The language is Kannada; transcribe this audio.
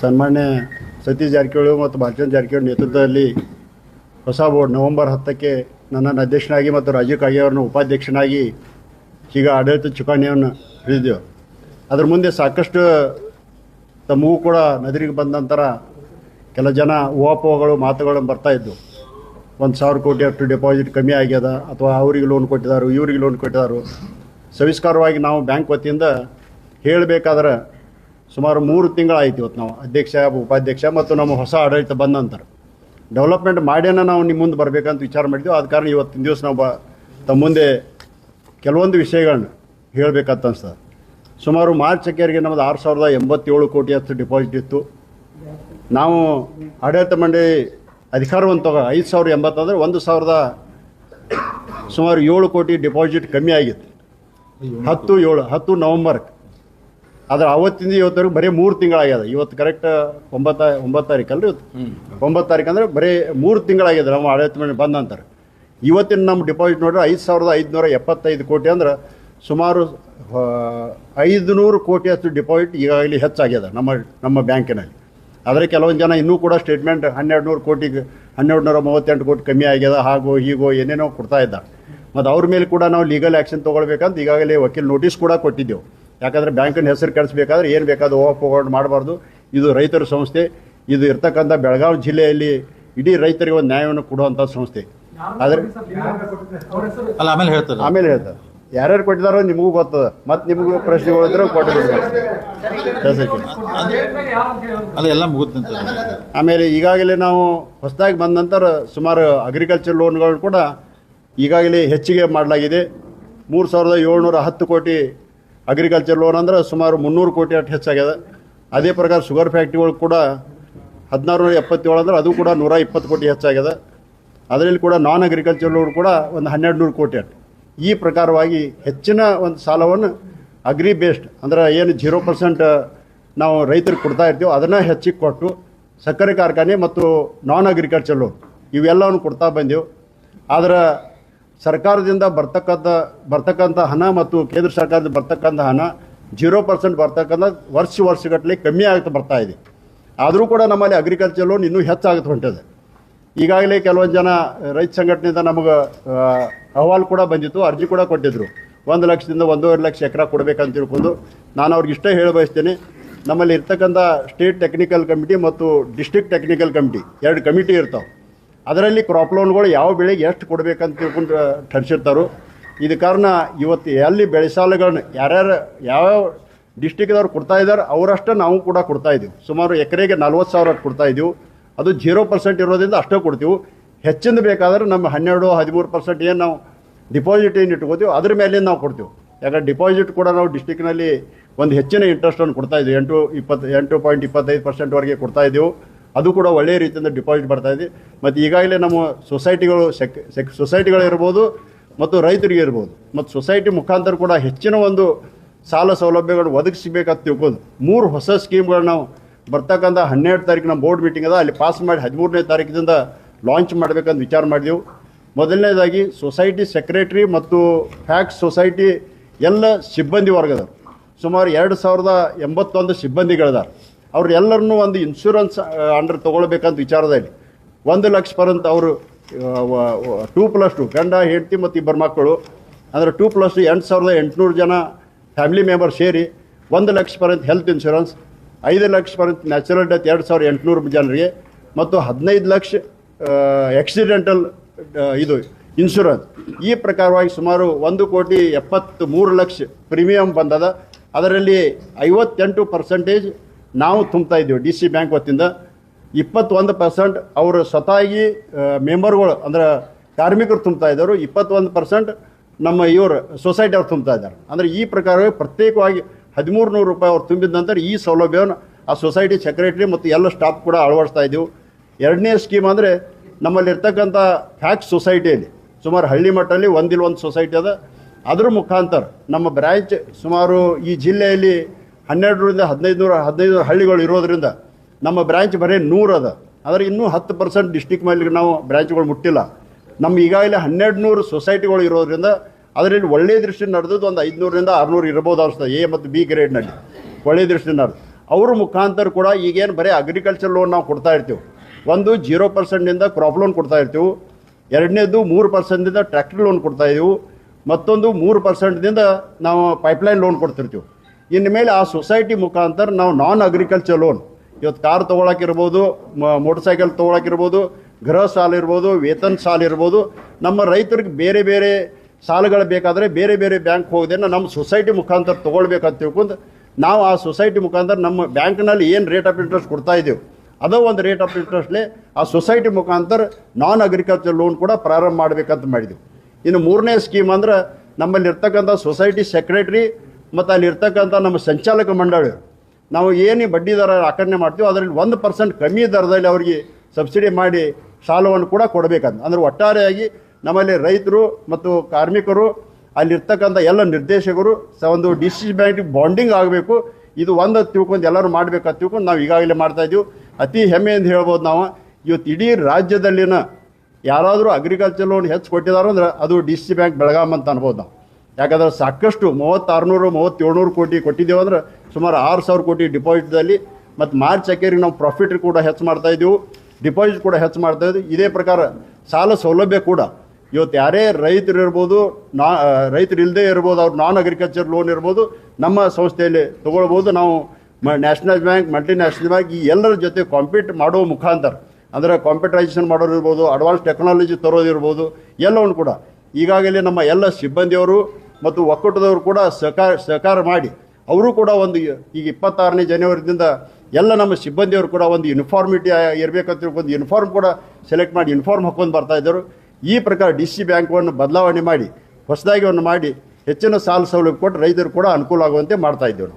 ಸನ್ಮಾನ್ಯ ಸತೀಶ್ ಜಾರಕಿಹೊಳಿ ಮತ್ತು ಬಾಲಚಂದ್ರ ಜಾರಕಿಹೊಳಿ ನೇತೃತ್ವದಲ್ಲಿ ಹೊಸ ಬೋರ್ಡ್ ನವೆಂಬರ್ 10ಕ್ಕೆ ನನ್ನನ್ನು ಅಧ್ಯಕ್ಷನಾಗಿ ಮತ್ತು ರಾಜೀವ್ ಕಾಗೆ ಅವರನ್ನು ಉಪಾಧ್ಯಕ್ಷನಾಗಿ ಈಗ ಆಡಳಿತ ಚುಕ್ಕಾಣಿಯನ್ನು ಹಿಡಿದೆವು. ಅದರ ಮುಂದೆ ಸಾಕಷ್ಟು ತಮಗೂ ಕೂಡ ನದಿರಿಗೆ ಬಂದ ನಂತರ ಕೆಲ ಜನ ಊಹಾಪೋಹಗಳು ಮಾತುಗಳು ಬರ್ತಾಯಿದ್ದು. 1,000 ಕೋಟಿ ಅಷ್ಟು ಡೆಪಾಸಿಟ್ ಕಮ್ಮಿ ಆಗ್ಯದ, ಅಥವಾ ಅವರಿಗೆ ಲೋನ್ ಕೊಟ್ಟಿದ್ದಾರೆ, ಇವರಿಗೆ ಲೋನ್ ಕೊಟ್ಟಿದ್ದಾರೆ. ಸವಿಸ್ಕಾರವಾಗಿ ನಾವು ಬ್ಯಾಂಕ್ ವತಿಯಿಂದ ಹೇಳಬೇಕಾದ್ರೆ ಸುಮಾರು 3 ತಿಂಗಳಾಯಿತು. ಇವತ್ತು ನಾವು ಅಧ್ಯಕ್ಷ, ಉಪಾಧ್ಯಕ್ಷ ಮತ್ತು ನಮ್ಮ ಹೊಸ ಆಡಳಿತ ಬಂದ ನಂತರ ಡೆವಲಪ್ಮೆಂಟ್ ಮಾಡ್ಯಾನ ನಾವು ನಿಮ್ಮ ಮುಂದೆ ಬರಬೇಕಂತ ವಿಚಾರ ಮಾಡಿದ್ವಿ. ಆದ ಕಾರಣ ಇವತ್ತಿನ ದಿವಸ ನಾವು ತಮ್ಮ ಮುಂದೆ ಕೆಲವೊಂದು ವಿಷಯಗಳನ್ನ ಹೇಳಬೇಕಂತ ಅನ್ಸ್ತದೆ. ಸುಮಾರು ಮಾರ್ಚ್ ಅಕ್ಕೇರಿಗೆ ನಮ್ಮದು 6,087 ಕೋಟಿ ಅಷ್ಟು ಡಿಪಾಸಿಟ್ ಇತ್ತು. ನಾವು ಆಡಳಿತ ಮಂಡಳಿ ಅಧಿಕಾರವನ್ನು 5,080 ಅಂದರೆ 1,000 ಸುಮಾರು 7 ಕೋಟಿ ಡಿಪಾಸಿಟ್ ಕಮ್ಮಿ ಆಗಿತ್ತು. 10 ನವಂಬರ್ಗೆ. ಆದರೆ ಅವತ್ತಿಂದ ಇವತ್ತವರೆಗೂ ಬರೀ 3 ತಿಂಗಳಾಗ್ಯದ. ಇವತ್ತು ಕರೆಕ್ಟ್ 9 ತಾರೀಕು ಅಲ್ರಿ, ಇವತ್ತು 9 ತಾರೀಕು ಅಂದರೆ ಬರೀ 3 ತಿಂಗಳಾಗ್ಯದ ನಮ್ಮ ಆಡಳಿತ ಮಂಡಳಿ ಬಂದ ನಂತರ. ಇವತ್ತಿನ ನಮ್ಮ ಡಿಪಾಸಿಟ್ ನೋಡಿದ್ರೆ 5,575 ಕೋಟಿ ಅಂದ್ರೆ ಸುಮಾರು 500 ಕೋಟಿ ಅಷ್ಟು ಡಿಪಾಸಿಟ್ ಈಗಾಗಲೇ ಹೆಚ್ಚಾಗ್ಯದ ನಮ್ಮ ಬ್ಯಾಂಕಿನಲ್ಲಿ. ಆದರೆ ಕೆಲವೊಂದು ಜನ ಇನ್ನೂ ಕೂಡ ಸ್ಟೇಟ್ಮೆಂಟ್ 1,200 ಕೋಟಿಗೆ 1,238 ಕೋಟಿ ಕಮ್ಮಿ ಆಗ್ಯದ, ಹಾಗೋ ಹೀಗೋ ಏನೇನೋ ಕೊಡ್ತಾ ಇದ್ದಾರೆ. ಮತ್ತು ಅವ್ರ ಮೇಲೆ ಕೂಡ ನಾವು ಲೀಗಲ್ ಆ್ಯಕ್ಷನ್ ತೊಗೊಳ್ಬೇಕಂತ ಈಗಾಗಲೇ ವಕೀಲ್ ನೋಟಿಸ್ ಕೂಡ ಕೊಟ್ಟಿದ್ದೆವು. ಯಾಕಂದರೆ ಬ್ಯಾಂಕಿನ ಹೆಸರು ಕೆಡಿಸ್ಬೇಕಾದ್ರೆ ಏನು ಬೇಕಾದ ಊಹಾಪೋಹಗಳು ಮಾಡಬಾರ್ದು. ಇದು ರೈತರ ಸಂಸ್ಥೆ. ಇದು ಇರ್ತಕ್ಕಂಥ ಬೆಳಗಾವಿ ಜಿಲ್ಲೆಯಲ್ಲಿ ಇಡೀ ರೈತರಿಗೆ ಒಂದು ನ್ಯಾಯವನ್ನು ಕೊಡುವಂಥ ಸಂಸ್ಥೆ. ಆದರೆ ಆಮೇಲೆ ಹೇಳ್ತಾರೆ ಯಾರ್ಯಾರು ಕೊಟ್ಟಿದ್ದಾರೋ ನಿಮಗೂ ಗೊತ್ತದ. ಮತ್ತು ನಿಮಗೂ ಪ್ರಶ್ನೆಗಳಿದ್ರೆ ಆಮೇಲೆ ಈಗಾಗಲೇ ನಾವು ಹೊಸದಾಗಿ ಬಂದ ನಂತರ ಸುಮಾರು ಅಗ್ರಿಕಲ್ಚರ್ ಲೋನ್ಗಳು ಕೂಡ ಈಗಾಗಲೇ ಹೆಚ್ಚಿಗೆ ಮಾಡಲಾಗಿದೆ. 3,710 ಕೋಟಿ ಅಗ್ರಿಕಲ್ಚರ್ ಲೋನ್ ಅಂದ್ರೆ ಸುಮಾರು 300 ಕೋಟಿ ಅಷ್ಟು ಹೆಚ್ಚಾಗ್ಯದ. ಅದೇ ಪ್ರಕಾರ ಶುಗರ್ ಫ್ಯಾಕ್ಟ್ರಿಗಳು ಕೂಡ 1,677 ಅಂದ್ರೆ ಅದು ಕೂಡ 120 ಕೋಟಿ ಹೆಚ್ಚಾಗ್ಯದ. ಅದರಲ್ಲಿ ಕೂಡ ನಾನ್ ಅಗ್ರಿಕಲ್ಚರ್ ಲೋನ್ ಕೂಡ ಒಂದು 1,200 ಕೋಟಿ ಅಷ್ಟು. ಈ ಪ್ರಕಾರವಾಗಿ ಹೆಚ್ಚಿನ ಒಂದು ಸಾಲವನ್ನು ಅಗ್ರಿ ಬೇಸ್ಡ್ ಅಂದ್ರೆ ಏನು 0% ನಾವು ರೈತರಿಗೆ ಕೊಡ್ತಾ ಇರ್ತೀವಿ ಅದನ್ನು ಹೆಚ್ಚಿಗೆ ಕೊಟ್ಟು ಸಕ್ಕರೆ ಕಾರ್ಖಾನೆ ಮತ್ತು ನಾನ್ ಅಗ್ರಿಕಲ್ಚರ್ ಲೋನ್ ಇವೆಲ್ಲವನ್ನು ಕೊಡ್ತಾ ಬಂದೆವು. ಆದರೆ ಸರ್ಕಾರದಿಂದ ಬರ್ತಕ್ಕಂಥ ಹಣ ಮತ್ತು ಕೇಂದ್ರ ಸರ್ಕಾರದಿಂದ ಬರ್ತಕ್ಕಂಥ ಹಣ 0% ಬರ್ತಕ್ಕಂಥ ವರ್ಷಗಟ್ಟಲೆ ಕಮ್ಮಿ ಆಗ್ತಾ ಬರ್ತಾ ಇದೆ. ಆದರೂ ಕೂಡ ನಮ್ಮಲ್ಲಿ ಅಗ್ರಿಕಲ್ಚರ್ ಲೋನ್ ಇನ್ನೂ ಹೆಚ್ಚಾಗುತ್ತೆ ಹೊಂಟಿದೆ. ಈಗಾಗಲೇ ಕೆಲವೊಂದು ಜನ ರೈತ ಸಂಘಟನೆಯಿಂದ ನಮಗೆ ಅಹವಾಲು ಕೂಡ ಬಂದಿತ್ತು, ಅರ್ಜಿ ಕೂಡ ಕೊಟ್ಟಿದ್ದರು. 1 ಲಕ್ಷದಿಂದ 1.5 ಲಕ್ಷ ಎಕರೆ ಕೊಡಬೇಕಂತ ತಿಳ್ಕೊಂಡು ನಾನು ಅವ್ರಿಗೆ ಇಷ್ಟೇ ಹೇಳ ಬಯಸ್ತೇನೆ. ನಮ್ಮಲ್ಲಿ ಇರ್ತಕ್ಕಂಥ ಸ್ಟೇಟ್ ಟೆಕ್ನಿಕಲ್ ಕಮಿಟಿ ಮತ್ತು ಡಿಸ್ಟ್ರಿಕ್ಟ್ ಟೆಕ್ನಿಕಲ್ ಕಮಿಟಿ 2 ಕಮಿಟಿ ಇರ್ತಾವೆ. ಅದರಲ್ಲಿ ಕ್ರಾಪ್ ಲೋನ್ಗಳು ಯಾವ ಬೆಳೆಗೆ ಎಷ್ಟು ಕೊಡಬೇಕಂತ ತಿಳ್ಕೊಂಡು ठरಸಿರ್ತಾರೋ. ಇದು ಕಾರಣ ಇವತ್ತು ಎಲ್ಲಿ ಬೆಳೆ ಸಾಲಗಳನ್ನ ಯಾವ್ಯಾವ ಡಿಸ್ಟಿಕ್ದವ್ರು ಕೊಡ್ತಾ ಇದ್ದಾರೆ ಅವರಷ್ಟೇ ನಾವು ಕೂಡ ಕೊಡ್ತಾ ಇದ್ದೀವಿ. ಸುಮಾರು ಎಕರೆಗೆ 40,000 ಕೊಡ್ತಾ ಇದ್ದೀವಿ. ಅದು 0% ಇರೋದ್ರಿಂದ ಅಷ್ಟೇ ಕೊಡ್ತೀವಿ. ಹೆಚ್ಚಿಂದ ಬೇಕಾದ್ರೆ ನಮ್ಮ 12-13% ಏನು ನಾವು ಡಿಪಾಸಿಟ್ ಏನು ಇಟ್ಕೋತೀವಿ ಅದ್ರ ಮೇಲೆ ನಾವು ಕೊಡ್ತೀವಿ. ಯಾಕಂದ್ರೆ ಡಿಪಾಸಿಟ್ ಕೂಡ ನಾವು ಡಿಸ್ಟಿಕ್ನಲ್ಲಿ ಒಂದು ಹೆಚ್ಚಿನ ಇಂಟ್ರೆಸ್ಟನ್ನು ಕೊಡ್ತಾ ಇದ್ದೀವಿ. 8.25% ಕೊಡ್ತಾ ಇದ್ದೀವಿ. ಅದು ಕೂಡ ಒಳ್ಳೆಯ ರೀತಿಯಿಂದ ಡಿಪಾಸಿಟ್ ಬರ್ತಾ ಇದೆ. ಮತ್ತು ಈಗಾಗಲೇ ನಮ್ಮ ಸೊಸೈಟಿಗಳು ಇರ್ಬೋದು ಮತ್ತು ರೈತರಿಗೆ ಇರ್ಬೋದು ಮತ್ತು ಸೊಸೈಟಿ ಮುಖಾಂತರ ಕೂಡ ಹೆಚ್ಚಿನ ಒಂದು ಸಾಲ ಸೌಲಭ್ಯಗಳನ್ನು ಒದಗಿಸಬೇಕಂತ ತಿಳ್ಕೊಂಡು 3 ಹೊಸ ಸ್ಕೀಮ್ಗಳು ನಾವು ಬರ್ತಕ್ಕಂಥ 12 ತಾರೀಕು ನಮ್ಮ ಬೋರ್ಡ್ ಮೀಟಿಂಗ್ ಅದ, ಅಲ್ಲಿ ಪಾಸ್ ಮಾಡಿ 13ನೇ ತಾರೀಕಿನಿಂದ ಲಾಂಚ್ ಮಾಡಬೇಕಂತ ವಿಚಾರ ಮಾಡಿದೆವು. ಮೊದಲನೇದಾಗಿ ಸೊಸೈಟಿ ಸೆಕ್ರೆಟ್ರಿ ಮತ್ತು ಫ್ಯಾಕ್ಸ್ ಸೊಸೈಟಿ ಎಲ್ಲ ಸಿಬ್ಬಂದಿ ವರ್ಗದವರು ಸುಮಾರು 2,081 ಸಿಬ್ಬಂದಿಗಳಿದ್ದಾರೆ. ಅವ್ರೆಲ್ಲರನ್ನೂ ಒಂದು ಇನ್ಶೂರೆನ್ಸ್ ಅಂಡರ್ ತೊಗೊಳ್ಬೇಕಂತ ವಿಚಾರದಲ್ಲಿ 1 ಲಕ್ಷ ಪರ್ಯಂತ ಅವರು 2+2 ಗಂಡ ಹೆಂಡತಿ ಮತ್ತು 2 ಮಕ್ಕಳು ಅಂದರೆ 2+2 8,800 ಜನ ಫ್ಯಾಮಿಲಿ ಮೆಂಬರ್ ಸೇರಿ 1 ಲಕ್ಷ ಪರ್ಯಂತ ಹೆಲ್ತ್ ಇನ್ಶೂರೆನ್ಸ್, 5 ಲಕ್ಷ ಪರ್ಯಂತ ನ್ಯಾಚುರಲ್ ಡೆತ್ 2,800 ಜನರಿಗೆ ಮತ್ತು 15 ಲಕ್ಷ ಆಕ್ಸಿಡೆಂಟಲ್ ಇದು ಇನ್ಶೂರೆನ್ಸ್. ಈ ಪ್ರಕಾರವಾಗಿ ಸುಮಾರು 1,73,00,000 ಪ್ರೀಮಿಯಂ ಬಂದದ. ಅದರಲ್ಲಿ 58% ನಾವು ತುಂಬ್ತಾ ಇದ್ದೀವಿ DC ಬ್ಯಾಂಕ್ ವತಿಯಿಂದ. 21% ಅವರು ಸ್ವತಃ ಮೆಂಬರ್ಗಳು ಅಂದರೆ ಕಾರ್ಮಿಕರು ತುಂಬ್ತಾ ಇದ್ದಾರೆ. 21% ನಮ್ಮ ಇವರು ಸೊಸೈಟಿ ಅವ್ರು ತುಂಬ್ತಾ ಇದ್ದಾರೆ. ಅಂದರೆ ಈ ಪ್ರಕಾರವಾಗಿ ಪ್ರತ್ಯೇಕವಾಗಿ 1,300 ರೂಪಾಯಿ ಅವ್ರು ತುಂಬಿದ ನಂತರ ಈ ಸೌಲಭ್ಯವನ್ನು ಆ ಸೊಸೈಟಿ ಸೆಕ್ರೆಟರಿ ಮತ್ತು ಎಲ್ಲ ಸ್ಟಾಫ್ ಕೂಡ ಅಳವಡಿಸ್ತಾ ಇದ್ದೀವಿ. 2ನೇ ಸ್ಕೀಮ್ ಅಂದರೆ ನಮ್ಮಲ್ಲಿರ್ತಕ್ಕಂಥ ಫ್ಯಾಕ್ಸ್ ಸೊಸೈಟಿಯಲ್ಲಿ ಸುಮಾರು ಹಳ್ಳಿ ಮಟ್ಟದಲ್ಲಿ ಒಂದು ಸೊಸೈಟಿ ಅದ. ಅದ್ರ ಮುಖಾಂತರ ನಮ್ಮ ಬ್ರ್ಯಾಂಚ್ ಸುಮಾರು ಈ ಜಿಲ್ಲೆಯಲ್ಲಿ 12ರಿಂದ 15 ಹಳ್ಳಿಗಳು ಇರೋದರಿಂದ ನಮ್ಮ ಬ್ರ್ಯಾಂಚ್ ಬರೀ 100 ಅದ. ಆದರೆ ಇನ್ನೂ 10% ಡಿಸ್ಟಿಕ್ ಮೇಲೆ ನಾವು ಬ್ರ್ಯಾಂಚ್ಗಳು ಮುಟ್ಟಿಲ್ಲ. ನಮ್ಮ ಈಗಾಗಲೇ 1,200 ಸೊಸೈಟಿಗಳು ಇರೋದ್ರಿಂದ ಅದರಲ್ಲಿ ಒಳ್ಳೆಯ ದೃಷ್ಟಿ ನಡೆದದ್ದು ಒಂದು 500ರಿಂದ 600 ಇರ್ಬೋದು ಅನಿಸ್ತದೆ. A ಮತ್ತು B ಗ್ರೇಡ್ನಲ್ಲಿ ಒಳ್ಳೆಯ ದೃಷ್ಟಿ ನಡೆದು ಅವ್ರ ಮುಖಾಂತರ ಕೂಡ ಈಗೇನು ಬರೀ ಅಗ್ರಿಕಲ್ಚರ್ ಲೋನ್ ನಾವು ಕೊಡ್ತಾ ಇರ್ತೀವಿ. ಒಂದು 0%ನಿಂದ ಕ್ರಾಪ್ ಲೋನ್ ಕೊಡ್ತಾ ಇರ್ತೀವಿ, ಎರಡನೇದು 3%ದಿಂದ ಟ್ರ್ಯಾಕ್ಟರ್ ಲೋನ್ ಕೊಡ್ತಾ ಇದ್ದೀವಿ, ಮತ್ತೊಂದು 3%ದಿಂದ ನಾವು ಪೈಪ್ಲೈನ್ ಲೋನ್ ಕೊಡ್ತಿರ್ತೀವಿ. ಇನ್ನು ಮೇಲೆ ಆ ಸೊಸೈಟಿ ಮುಖಾಂತರ ನಾವು ನಾನ್ ಅಗ್ರಿಕಲ್ಚರ್ ಲೋನ್, ಇವತ್ತು ಕಾರ್ ತೊಗೊಳಕ್ಕಿರ್ಬೋದು, ಮೋಟರ್ ಸೈಕಲ್ ತೊಗೊಳಕ್ಕಿರ್ಬೋದು, ಗೃಹ ಸಾಲ ಇರ್ಬೋದು, ವೇತನ ಸಾಲ ಇರ್ಬೋದು, ನಮ್ಮ ರೈತರಿಗೆ ಬೇರೆ ಬೇರೆ ಸಾಲಗಳು ಬೇಕಾದರೆ ಬೇರೆ ಬೇರೆ ಬ್ಯಾಂಕ್ ಹೋಗೋದೇನ ನಮ್ಮ ಸೊಸೈಟಿ ಮುಖಾಂತರ ತೊಗೊಳ್ಬೇಕಂತ ತಿಳ್ಕೊಂಡು ನಾವು ಆ ಸೊಸೈಟಿ ಮುಖಾಂತರ ನಮ್ಮ ಬ್ಯಾಂಕ್ನಲ್ಲಿ ಏನು ರೇಟ್ ಆಫ್ ಇಂಟ್ರೆಸ್ಟ್ ಕೊಡ್ತಾ ಇದ್ದೀವಿ ಅದೋ ಒಂದು ರೇಟ್ ಆಫ್ ಇಂಟ್ರೆಸ್ಟ್ಲೇ ಆ ಸೊಸೈಟಿ ಮುಖಾಂತರ ನಾನ್ ಅಗ್ರಿಕಲ್ಚರ್ ಲೋನ್ ಕೂಡ ಪ್ರಾರಂಭ ಮಾಡಬೇಕಂತ ಮಾಡಿದ್ದೀವಿ. ಇನ್ನು ಮೂರನೇ ಸ್ಕೀಮ್ ಅಂದ್ರೆ ನಮ್ಮಲ್ಲಿ ಇರ್ತಕ್ಕಂಥ ಸೊಸೈಟಿ ಸೆಕ್ರೆಟ್ರಿ ಮತ್ತು ಅಲ್ಲಿ ಇರ್ತಕ್ಕಂಥ ನಮ್ಮ ಸಂಚಾಲಕ ಮಂಡಳಿ ನಾವು ಏನು ಬಡ್ಡಿ ದರ ಆಕರಣೆ ಮಾಡ್ತೀವಿ ಅದರಲ್ಲಿ 1% ಕಮ್ಮಿ ದರದಲ್ಲಿ ಅವರಿಗೆ ಸಬ್ಸಿಡಿ ಮಾಡಿ ಸಾಲವನ್ನು ಕೂಡ ಕೊಡಬೇಕಂತ. ಅಂದರೆ ಒಟ್ಟಾರೆಯಾಗಿ ನಮ್ಮಲ್ಲಿ ರೈತರು ಮತ್ತು ಕಾರ್ಮಿಕರು ಅಲ್ಲಿರ್ತಕ್ಕಂಥ ಎಲ್ಲ ನಿರ್ದೇಶಕರು ಒಂದು ಡಿಸಿಸಿ ಬ್ಯಾಂಕ್ ಬಾಂಡಿಂಗ್ ಆಗಬೇಕು. ಇದು ಒಂದು ತಿಳ್ಕೊಂಡು ಎಲ್ಲರೂ ಮಾಡಬೇಕಂತ ತಿಳ್ಕೊಂಡು ನಾವು ಈಗಾಗಲೇ ಮಾಡ್ತಾಯಿದ್ದೀವಿ. ಅತಿ ಹೆಮ್ಮೆಯಿಂದ ಹೇಳ್ಬೋದು ನಾವು ಇವತ್ತು ಇಡೀ ರಾಜ್ಯದಲ್ಲಿನ ಯಾರಾದರೂ ಅಗ್ರಿಕಲ್ಚರ್ ಲೋನ್ ಹೆಚ್ಚು ಕೊಟ್ಟಿದ್ದಾರೆ ಅಂದ್ರೆ ಅದು ಡಿಸಿಸಿ ಬ್ಯಾಂಕ್ ಬೆಳಗಾಂ ಅಂತ ಅನ್ಬೋದು ನಾವು. ಯಾಕಂದ್ರೆ ಸಾಕಷ್ಟು 3600-3700 ಕೋಟಿ ಕೊಟ್ಟಿದ್ದೇವೆ ಅಂದ್ರೆ ಸುಮಾರು 6000 ಕೋಟಿ ಡಿಪಾಸಿಟ್ದಲ್ಲಿ ಮತ್ತು ಮಾರ್ಚ್ ಅಕ್ಕೇರಿಗೆ ನಾವು ಪ್ರಾಫಿಟ್ ಕೂಡ ಹೆಚ್ಚು ಮಾಡ್ತಾಯಿದ್ದೀವಿ, ಡಿಪಾಸಿಟ್ ಕೂಡ ಹೆಚ್ಚು ಮಾಡ್ತಾಯಿದ್ವಿ. ಇದೇ ಪ್ರಕಾರ ಸಾಲ ಸೌಲಭ್ಯ ಕೂಡ ಇವತ್ತು ಯಾರೇ ರೈತರು ಇರ್ಬೋದು, ರೈತರು ಇಲ್ಲದೆ ಇರ್ಬೋದು, ಅವ್ರು ನಾನ್ ಅಗ್ರಿಕಲ್ಚರ್ ಲೋನ್ ಇರ್ಬೋದು, ನಮ್ಮ ಸಂಸ್ಥೆಯಲ್ಲಿ ತೊಗೊಳ್ಬೋದು. ನಾವು ನ್ಯಾಷನಲ್ ಬ್ಯಾಂಕ್, ಮಲ್ಟಿನ್ಯಾಷನಲ್ ಬ್ಯಾಂಕ್ ಈ ಎಲ್ಲರ ಜೊತೆ ಕಾಂಪೀಟ್ ಮಾಡೋ ಮುಖಾಂತರ ಅಂದರೆ ಕಾಂಪ್ಯೂಟರೈಸೇಷನ್ ಮಾಡೋರು ಇರ್ಬೋದು, ಅಡ್ವಾನ್ಸ್ ಟೆಕ್ನಾಲಜಿ ತರೋದಿರ್ಬೋದು, ಎಲ್ಲವನ್ನು ಕೂಡ ಈಗಾಗಲೇ ನಮ್ಮ ಎಲ್ಲ ಸಿಬ್ಬಂದಿಯವರು ಮತ್ತು ಒಕ್ಕೂಟದವರು ಕೂಡ ಸಹಕಾರ ಮಾಡಿ ಅವರು ಕೂಡ ಒಂದು ಈಗ 26ನೇ ಜನವರಿದಿಂದ ಎಲ್ಲ ನಮ್ಮ ಸಿಬ್ಬಂದಿಯವರು ಕೂಡ ಒಂದು ಯೂನಿಫಾರ್ಮಿಟಿ ಇರಬೇಕಂತ ಒಂದು ಯೂನಿಫಾರ್ಮ್ ಕೂಡ ಸೆಲೆಕ್ಟ್ ಮಾಡಿ ಯೂನಿಫಾರ್ಮ್ ಹಾಕೊಂಡು ಬರ್ತಾಯಿದ್ದರು. ಈ ಪ್ರಕಾರ ಡಿಸಿ ಬ್ಯಾಂಕನ್ನು ಬದಲಾವಣೆ ಮಾಡಿ ಹೊಸದಾಗಿ ಮಾಡಿ ಹೆಚ್ಚಿನ ಸಾಲ ಸೌಲಭ್ಯ ಕೊಟ್ಟು ರೈತರು ಕೂಡ ಅನುಕೂಲ ಆಗುವಂತೆ ಮಾಡ್ತಾಯಿದ್ದೇವೆ.